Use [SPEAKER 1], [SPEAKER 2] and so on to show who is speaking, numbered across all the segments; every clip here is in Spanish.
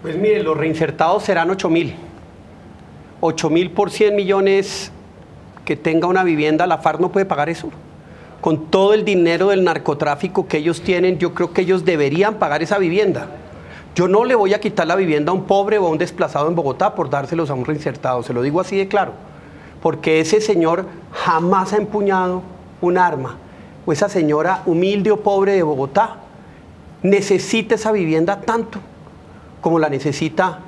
[SPEAKER 1] Pues mire, los reinsertados serán 8.000. 8.000 por 100 millones que tenga una vivienda, la FARC no puede pagar eso. Con todo el dinero del narcotráfico que ellos tienen, yo creo que ellos deberían pagar esa vivienda. Yo no le voy a quitar la vivienda a un pobre o a un desplazado en Bogotá por dárselos a un reinsertado, se lo digo así de claro. Porque ese señor jamás ha empuñado un arma, o esa señora humilde o pobre de Bogotá necesita esa vivienda tanto como la necesita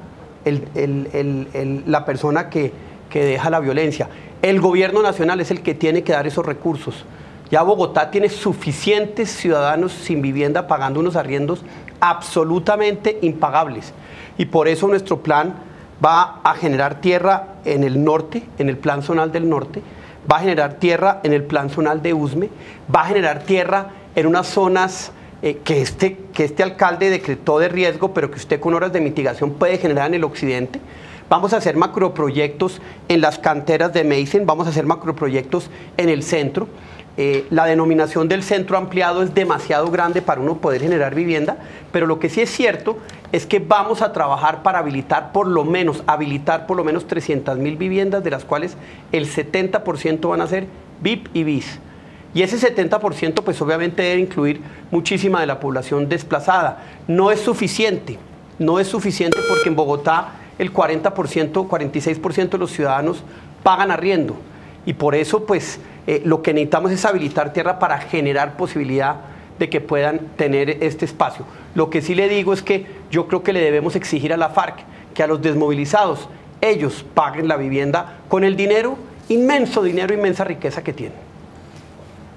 [SPEAKER 1] la persona que deja la violencia. El gobierno nacional es el que tiene que dar esos recursos. Ya Bogotá tiene suficientes ciudadanos sin vivienda pagando unos arriendos absolutamente impagables. Y por eso nuestro plan va a generar tierra en el norte, en el Plan Zonal del Norte, va a generar tierra en el Plan Zonal de Usme, va a generar tierra en unas zonas que este alcalde decretó de riesgo, pero que usted con horas de mitigación puede generar en el occidente. Vamos a hacer macroproyectos en las canteras de Meissen, vamos a hacer macroproyectos en el centro. La denominación del centro ampliado es demasiado grande para uno poder generar vivienda, pero lo que sí es cierto es que vamos a trabajar para habilitar por lo menos 300.000 viviendas, de las cuales el 70% van a ser VIP y BIS. Y ese 70% pues obviamente debe incluir muchísima de la población desplazada. No es suficiente porque en Bogotá el 40%, 46% de los ciudadanos pagan arriendo. Y por eso pues lo que necesitamos es habilitar tierra para generar posibilidad de que puedan tener este espacio. Lo que sí le digo es que yo creo que le debemos exigir a la FARC que a los desmovilizados ellos paguen la vivienda con el dinero, inmensa riqueza que tienen.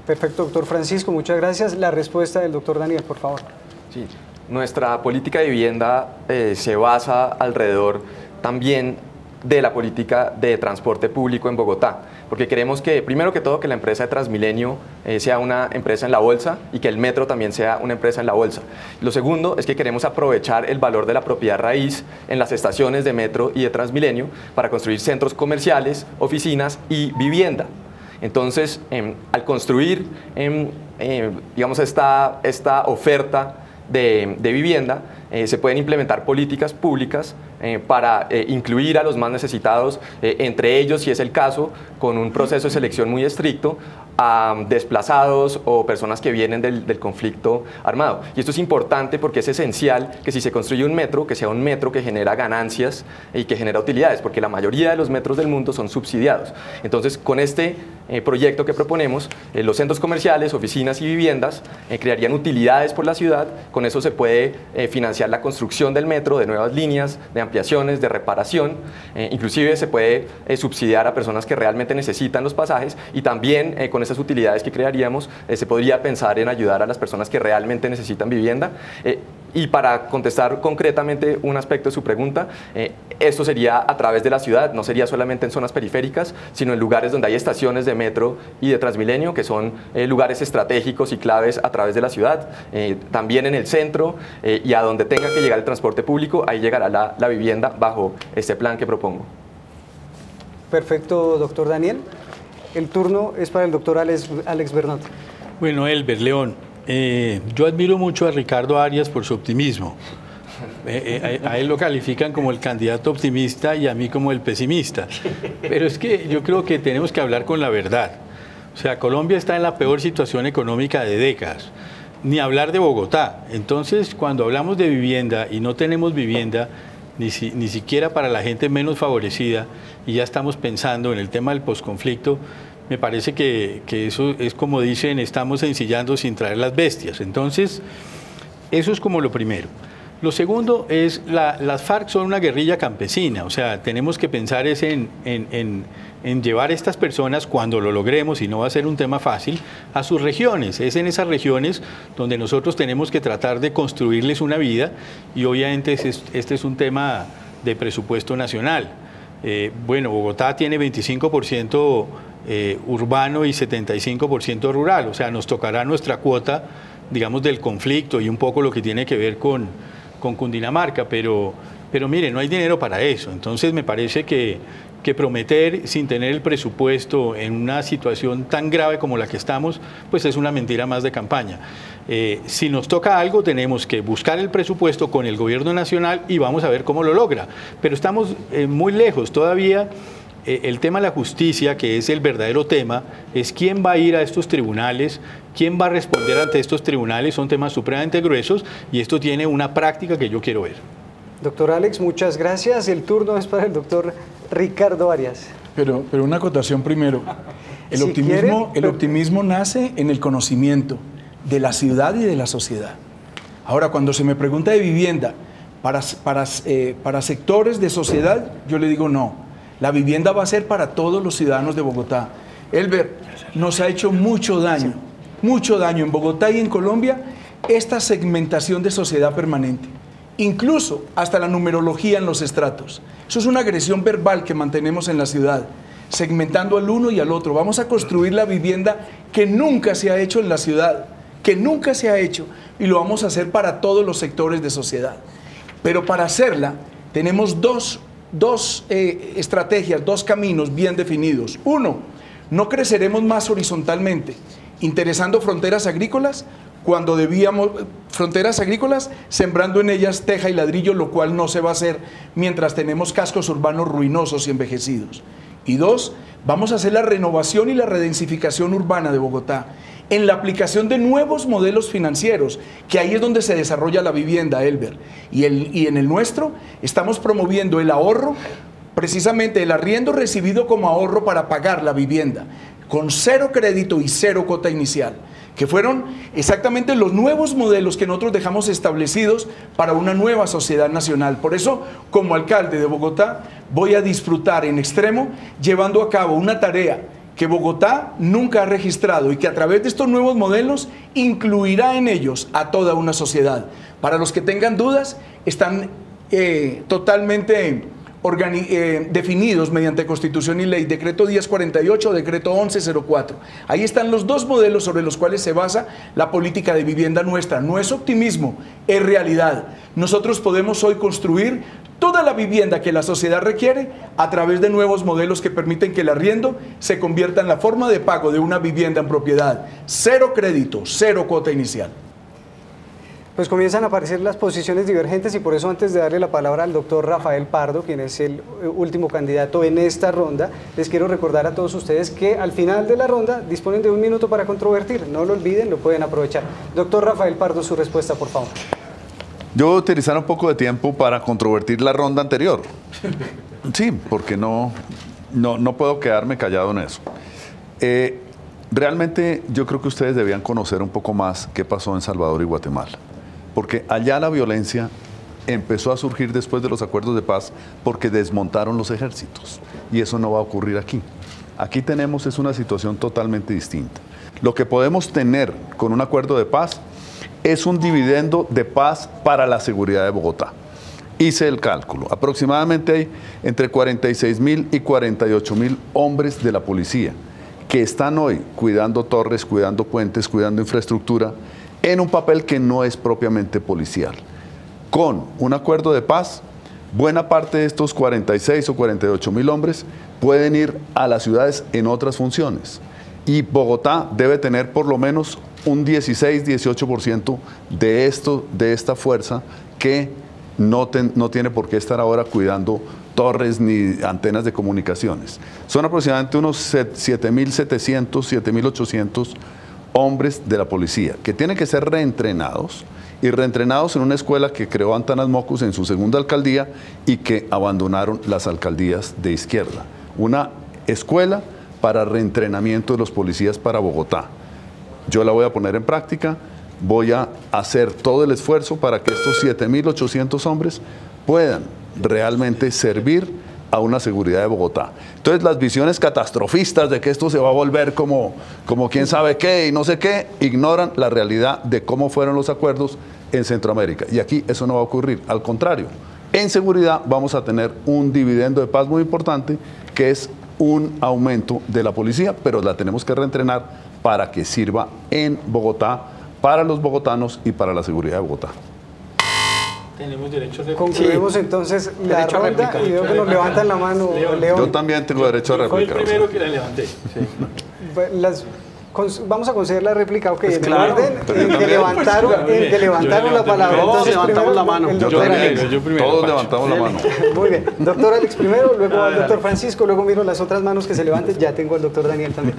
[SPEAKER 2] Perfecto, doctor Francisco, muchas gracias. La respuesta del doctor Daniel, por favor.
[SPEAKER 3] Sí, nuestra política de vivienda se basa alrededor también de la política de transporte público en Bogotá, porque queremos que, primero que todo, que la empresa de Transmilenio sea una empresa en la bolsa y que el metro también sea una empresa en la bolsa. Lo segundo es que queremos aprovechar el valor de la propiedad raíz en las estaciones de metro y de Transmilenio para construir centros comerciales, oficinas y vivienda. Entonces, al construir digamos esta oferta de vivienda, se pueden implementar políticas públicas para incluir a los más necesitados, entre ellos, si es el caso, con un proceso de selección muy estricto, a desplazados o personas que vienen del conflicto armado. Y esto es importante porque es esencial que si se construye un metro, que sea un metro que genera ganancias y que genera utilidades, porque la mayoría de los metros del mundo son subsidiados. Entonces, con este proyecto que proponemos, los centros comerciales, oficinas y viviendas crearían utilidades por la ciudad. Con eso se puede financiar la construcción del metro, de nuevas líneas, de ampliaciones, de reparación. Inclusive se puede subsidiar a personas que realmente necesitan los pasajes, y también con esas utilidades que crearíamos se podría pensar en ayudar a las personas que realmente necesitan vivienda. Y para contestar concretamente un aspecto de su pregunta, esto sería a través de la ciudad, no sería solamente en zonas periféricas, sino en lugares donde hay estaciones de metro y de Transmilenio, que son lugares estratégicos y claves a través de la ciudad, también en el centro, y a donde tenga que llegar el transporte público, ahí llegará la vivienda bajo este plan que propongo.
[SPEAKER 2] Perfecto, doctor Daniel. El turno es para el doctor Alex Bernat.
[SPEAKER 4] Bueno, Elber León, yo admiro mucho a Ricardo Arias por su optimismo. A él lo califican como el candidato optimista y a mí como el pesimista. Pero es que yo creo que tenemos que hablar con la verdad. O sea, Colombia está en la peor situación económica de décadas. Ni hablar de Bogotá. Entonces, cuando hablamos de vivienda y no tenemos vivienda, ni siquiera para la gente menos favorecida, y ya estamos pensando en el tema del posconflicto, me parece que eso es como dicen, estamos ensillando sin traer las bestias. Entonces, eso es como lo primero. Lo segundo es, las FARC son una guerrilla campesina, o sea, tenemos que pensar es en llevar a estas personas, cuando lo logremos, y no va a ser un tema fácil, a sus regiones. Es en esas regiones donde nosotros tenemos que tratar de construirles una vida, y obviamente este es un tema de presupuesto nacional. Bueno, Bogotá tiene 25% urbano y 75% rural, o sea, nos tocará nuestra cuota, digamos, del conflicto y un poco lo que tiene que ver con Cundinamarca, pero mire, no hay dinero para eso. Entonces me parece que que prometer sin tener el presupuesto en una situación tan grave como la que estamos, pues es una mentira más de campaña. Si nos toca algo, tenemos que buscar el presupuesto con el gobierno nacional y vamos a ver cómo lo logra. Pero estamos muy lejos todavía. El tema de la justicia, que es el verdadero tema, es quién va a ir a estos tribunales, quién va a responder ante estos tribunales. Son temas supremamente gruesos y esto tiene una práctica que yo quiero ver.
[SPEAKER 2] Doctor Alex, muchas gracias. El turno es para el doctor Ricardo Arias.
[SPEAKER 5] Pero una acotación primero. El optimismo nace en el conocimiento de la ciudad y de la sociedad. Ahora, cuando se me pregunta de vivienda para sectores de sociedad, yo le digo no. La vivienda va a ser para todos los ciudadanos de Bogotá. Elber, nos ha hecho mucho daño en Bogotá y en Colombia esta segmentación de sociedad permanente. Incluso hasta la numerología en los estratos. Eso es una agresión verbal que mantenemos en la ciudad, segmentando al uno y al otro. Vamos a construir la vivienda que nunca se ha hecho en la ciudad, que nunca se ha hecho, y lo vamos a hacer para todos los sectores de sociedad. Pero para hacerla tenemos dos estrategias, dos caminos bien definidos. Uno, no creceremos más horizontalmente, interesando fronteras agrícolas cuando debíamos, fronteras agrícolas, sembrando en ellas teja y ladrillo, lo cual no se va a hacer mientras tenemos cascos urbanos ruinosos y envejecidos. Y dos, vamos a hacer la renovación y la redensificación urbana de Bogotá, en la aplicación de nuevos modelos financieros, que ahí es donde se desarrolla la vivienda, Elber. Y en el nuestro estamos promoviendo el ahorro, precisamente el arriendo recibido como ahorro para pagar la vivienda, con 0 crédito y 0 cuota inicial, que fueron exactamente los nuevos modelos que nosotros dejamos establecidos para una nueva sociedad nacional. Por eso, como alcalde de Bogotá, voy a disfrutar en extremo llevando a cabo una tarea que Bogotá nunca ha registrado y que a través de estos nuevos modelos incluirá en ellos a toda una sociedad. Para los que tengan dudas, están totalmente definidos mediante Constitución y Ley, Decreto 1048 o Decreto 1104. Ahí están los dos modelos sobre los cuales se basa la política de vivienda nuestra. No es optimismo, es realidad. Nosotros podemos hoy construir toda la vivienda que la sociedad requiere a través de nuevos modelos que permiten que el arriendo se convierta en la forma de pago de una vivienda en propiedad. 0 crédito, 0 cuota inicial.
[SPEAKER 2] Pues comienzan a aparecer las posiciones divergentes y por eso, antes de darle la palabra al doctor Rafael Pardo, quien es el último candidato en esta ronda, les quiero recordar a todos ustedes que al final de la ronda disponen de 1 minuto para controvertir. No lo olviden, lo pueden aprovechar. Doctor Rafael Pardo, su respuesta, por favor.
[SPEAKER 6] Yo voy a utilizar un poco de tiempo para controvertir la ronda anterior. Sí, porque no puedo quedarme callado en eso. Realmente yo creo que ustedes debían conocer un poco más qué pasó en Salvador y Guatemala. Porque allá la violencia empezó a surgir después de los acuerdos de paz porque desmontaron los ejércitos. Y eso no va a ocurrir aquí. Aquí tenemos una situación totalmente distinta. Lo que podemos tener con un acuerdo de paz es un dividendo de paz para la seguridad de Bogotá. Hice el cálculo. Aproximadamente hay entre 46.000 y 48.000 hombres de la policía que están hoy cuidando torres, cuidando puentes, cuidando infraestructura, en un papel que no es propiamente policial. Con un acuerdo de paz, buena parte de estos 46 o 48.000 hombres pueden ir a las ciudades en otras funciones. Y Bogotá debe tener por lo menos un 16-18% de esta fuerza que no tiene por qué estar ahora cuidando torres ni antenas de comunicaciones. Son aproximadamente unos 7.700, 7.800 hombres de la policía que tienen que ser reentrenados y reentrenados en una escuela que creó Antanas Mocus en su segunda alcaldía y que abandonaron las alcaldías de izquierda. Una escuela para reentrenamiento de los policías para Bogotá. Yo la voy a poner en práctica, voy a hacer todo el esfuerzo para que estos 7.800 hombres puedan realmente servir a una seguridad de Bogotá. Entonces las visiones catastrofistas de que esto se va a volver como quién sabe qué y no sé qué, ignoran la realidad de cómo fueron los acuerdos en Centroamérica. Y aquí eso no va a ocurrir, al contrario. En seguridad vamos a tener un dividendo de paz muy importante, que es un aumento de la policía, pero la tenemos que reentrenar para que sirva en Bogotá, para los bogotanos y para la seguridad de Bogotá.
[SPEAKER 4] Tenemos derecho a réplica.
[SPEAKER 2] Concluimos entonces la
[SPEAKER 1] Derecho a
[SPEAKER 2] ronda
[SPEAKER 1] réplica.
[SPEAKER 2] y veo que nos levantan la mano. León.
[SPEAKER 6] Yo también tengo derecho a
[SPEAKER 4] Fue el
[SPEAKER 6] réplica.
[SPEAKER 4] primero que la levanté.
[SPEAKER 2] Vamos a conceder la réplica, ok, en
[SPEAKER 1] claro.
[SPEAKER 2] el orden
[SPEAKER 6] Pero yo
[SPEAKER 2] en que
[SPEAKER 6] también.
[SPEAKER 2] levantaron, en que levantaron la palabra.
[SPEAKER 1] Todos
[SPEAKER 2] Entonces,
[SPEAKER 1] levantamos
[SPEAKER 2] primero,
[SPEAKER 1] la mano.
[SPEAKER 2] el
[SPEAKER 6] Yo
[SPEAKER 2] doctor
[SPEAKER 6] también.
[SPEAKER 2] Alex.
[SPEAKER 4] Yo primero,
[SPEAKER 6] Todos
[SPEAKER 4] Pacho.
[SPEAKER 6] levantamos la mano.
[SPEAKER 2] Muy bien. Doctor Alex primero, luego al doctor Francisco, luego miro las otras manos que se levanten. Ya tengo al doctor Daniel también.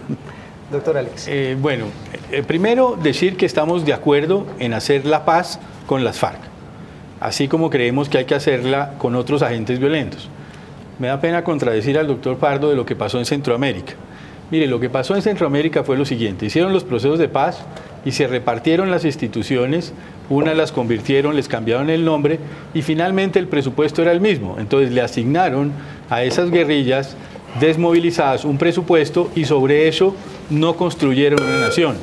[SPEAKER 2] Doctor Alex.
[SPEAKER 4] Primero decir que estamos de acuerdo en hacer la paz con las FARC, así como creemos que hay que hacerla con otros agentes violentos. Me da pena contradecir al doctor Pardo de lo que pasó en Centroamérica. Mire, lo que pasó en Centroamérica fue lo siguiente: hicieron los procesos de paz y se repartieron las instituciones, unas las convirtieron, les cambiaron el nombre y finalmente el presupuesto era el mismo. Entonces le asignaron a esas guerrillas desmovilizadas un presupuesto y sobre eso no construyeron una nación.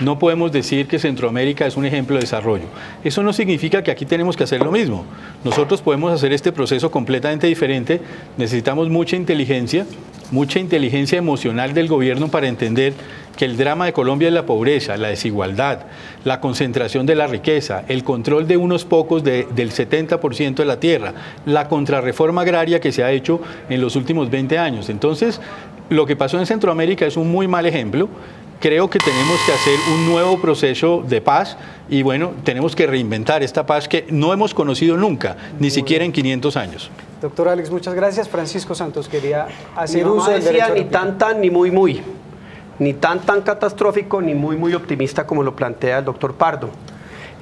[SPEAKER 4] No podemos decir que Centroamérica es un ejemplo de desarrollo. Eso no significa que aquí tenemos que hacer lo mismo. Nosotros podemos hacer este proceso completamente diferente. Necesitamos mucha inteligencia emocional del gobierno para entender que el drama de Colombia es la pobreza, la desigualdad, la concentración de la riqueza, el control de unos pocos del 70% de la tierra, la contrarreforma agraria que se ha hecho en los últimos 20 años. Entonces, lo que pasó en Centroamérica es un muy mal ejemplo. Creo que tenemos que hacer un nuevo proceso de paz y bueno, tenemos que reinventar esta paz que no hemos conocido nunca, ni siquiera en 500 años.
[SPEAKER 2] Doctor Alex, muchas gracias. Francisco Santos quería hacer
[SPEAKER 1] Mi mamá
[SPEAKER 2] uso del
[SPEAKER 1] decía,
[SPEAKER 2] derecho a
[SPEAKER 1] ni
[SPEAKER 2] réplica.
[SPEAKER 1] tan ni muy, ni tan catastrófico, ni muy optimista como lo plantea el doctor Pardo.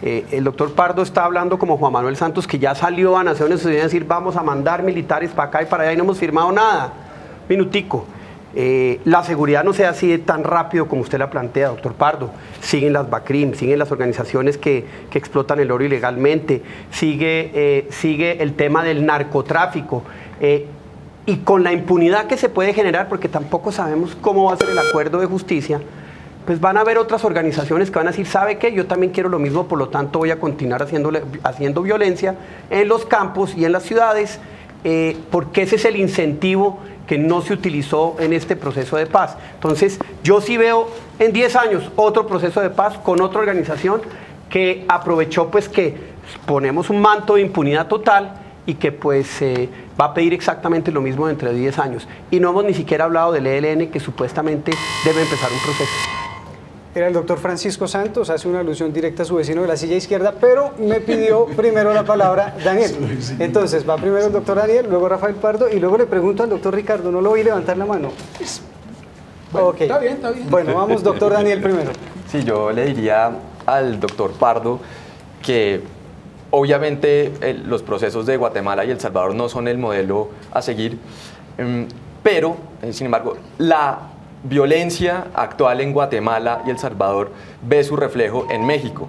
[SPEAKER 1] El doctor Pardo está hablando como Juan Manuel Santos, que ya salió a Naciones Unidas a decir vamos a mandar militares para acá y para allá y no hemos firmado nada. Minutico. La seguridad no sea así de tan rápido como usted la plantea, doctor Pardo. Siguen las BACRIM, siguen las organizaciones que explotan el oro ilegalmente, sigue el tema del narcotráfico. Y con la impunidad que se puede generar, porque tampoco sabemos cómo va a ser el acuerdo de justicia, pues van a haber otras organizaciones que van a decir, ¿sabe qué? Yo también quiero lo mismo, por lo tanto voy a continuar haciendo violencia en los campos y en las ciudades, porque ese es el incentivo que no se utilizó en este proceso de paz. Entonces, yo sí veo en 10 años otro proceso de paz con otra organización que aprovechó pues que ponemos un manto de impunidad total y que pues va a pedir exactamente lo mismo dentro de 10 años. Y no hemos ni siquiera hablado del ELN, que supuestamente debe empezar un proceso.
[SPEAKER 2] Era el doctor Francisco Santos, hace una alusión directa a su vecino de la silla izquierda, pero me pidió primero la palabra Daniel. Entonces, va primero el doctor Daniel, luego Rafael Pardo, y luego le pregunto al doctor Ricardo, no lo oí levantar la mano.
[SPEAKER 5] Bueno,
[SPEAKER 2] Ok.
[SPEAKER 5] está bien.
[SPEAKER 2] Bueno, vamos, doctor Daniel primero.
[SPEAKER 3] Sí, yo le diría al doctor Pardo que obviamente los procesos de Guatemala y El Salvador no son el modelo a seguir, pero, sin embargo, la violencia actual en Guatemala y El Salvador ve su reflejo en México.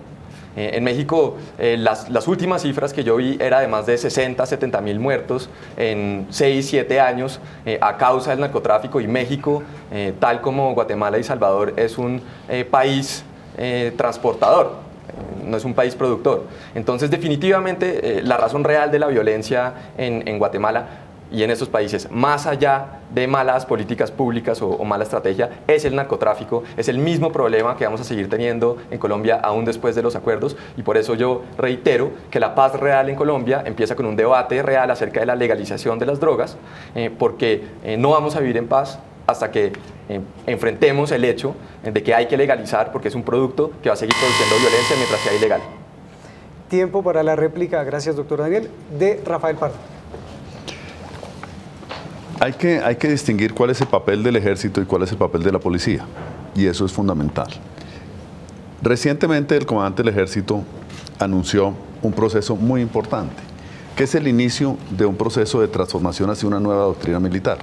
[SPEAKER 3] En México, las últimas cifras que yo vi era de más de 60, 70 mil muertos en 6, 7 años a causa del narcotráfico, y México, tal como Guatemala y Salvador, es un país transportador, no es un país productor. Entonces, definitivamente, la razón real de la violencia en Guatemala y en estos países, más allá de malas políticas públicas o mala estrategia, es el narcotráfico. Es el mismo problema que vamos a seguir teniendo en Colombia aún después de los acuerdos, y por eso yo reitero que la paz real en Colombia empieza con un debate real acerca de la legalización de las drogas, porque no vamos a vivir en paz hasta que enfrentemos el hecho de que hay que legalizar, porque es un producto que va a seguir produciendo violencia mientras sea ilegal.
[SPEAKER 2] Tiempo para la réplica, gracias doctor Daniel, de Rafael Pardo.
[SPEAKER 6] Hay que distinguir cuál es el papel del ejército y cuál es el papel de la policía, y eso es fundamental. Recientemente el comandante del ejército anunció un proceso muy importante, que es el inicio de un proceso de transformación hacia una nueva doctrina militar.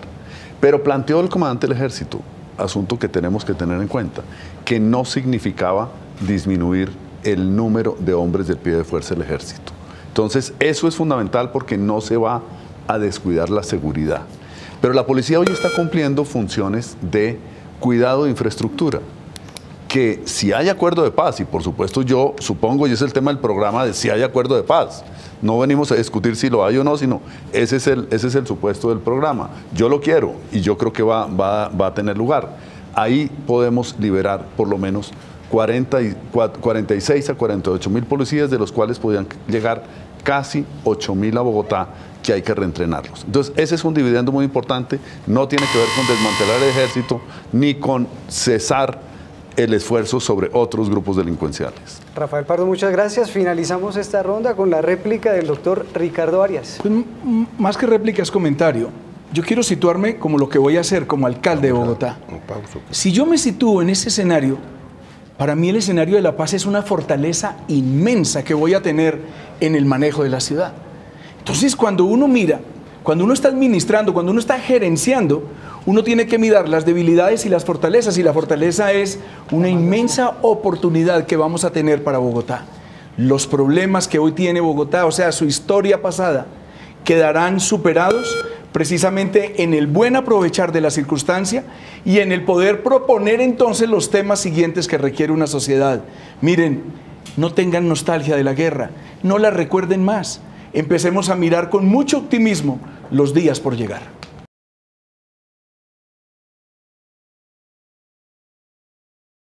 [SPEAKER 6] Pero planteó el comandante del ejército, asunto que tenemos que tener en cuenta, que no significaba disminuir el número de hombres del pie de fuerza del ejército. Entonces, eso es fundamental porque no se va a descuidar la seguridad. Pero la policía hoy está cumpliendo funciones de cuidado de infraestructura, que si hay acuerdo de paz, y por supuesto yo supongo, y es el tema del programa, de si hay acuerdo de paz, no venimos a discutir si lo hay o no, sino ese es el supuesto del programa. Yo lo quiero y yo creo que va a tener lugar. Ahí podemos liberar por lo menos 46 a 48 mil policías, de los cuales podrían llegar casi 8.000 a Bogotá, que hay que reentrenarlos. Entonces, ese es un dividendo muy importante, no tiene que ver con desmantelar el ejército, ni con cesar el esfuerzo sobre otros grupos delincuenciales.
[SPEAKER 2] Rafael Pardo, muchas gracias. Finalizamos esta ronda con la réplica del doctor Ricardo Arias.
[SPEAKER 5] Pues, más que réplica es comentario. Yo quiero situarme como lo que voy a hacer como alcalde de Bogotá. Si yo me sitúo en ese escenario, para mí el escenario de la paz es una fortaleza inmensa que voy a tener en el manejo de la ciudad. Entonces, cuando uno mira, cuando uno está administrando, cuando uno está gerenciando, uno tiene que mirar las debilidades y las fortalezas, y la fortaleza es una inmensa oportunidad que vamos a tener para Bogotá. Los problemas que hoy tiene Bogotá, o sea, su historia pasada, quedarán superados precisamente en el buen aprovechar de la circunstancia y en el poder proponer entonces los temas siguientes que requiere una sociedad. Miren, no tengan nostalgia de la guerra, no la recuerden más. Empecemos a mirar con mucho optimismo los días por llegar.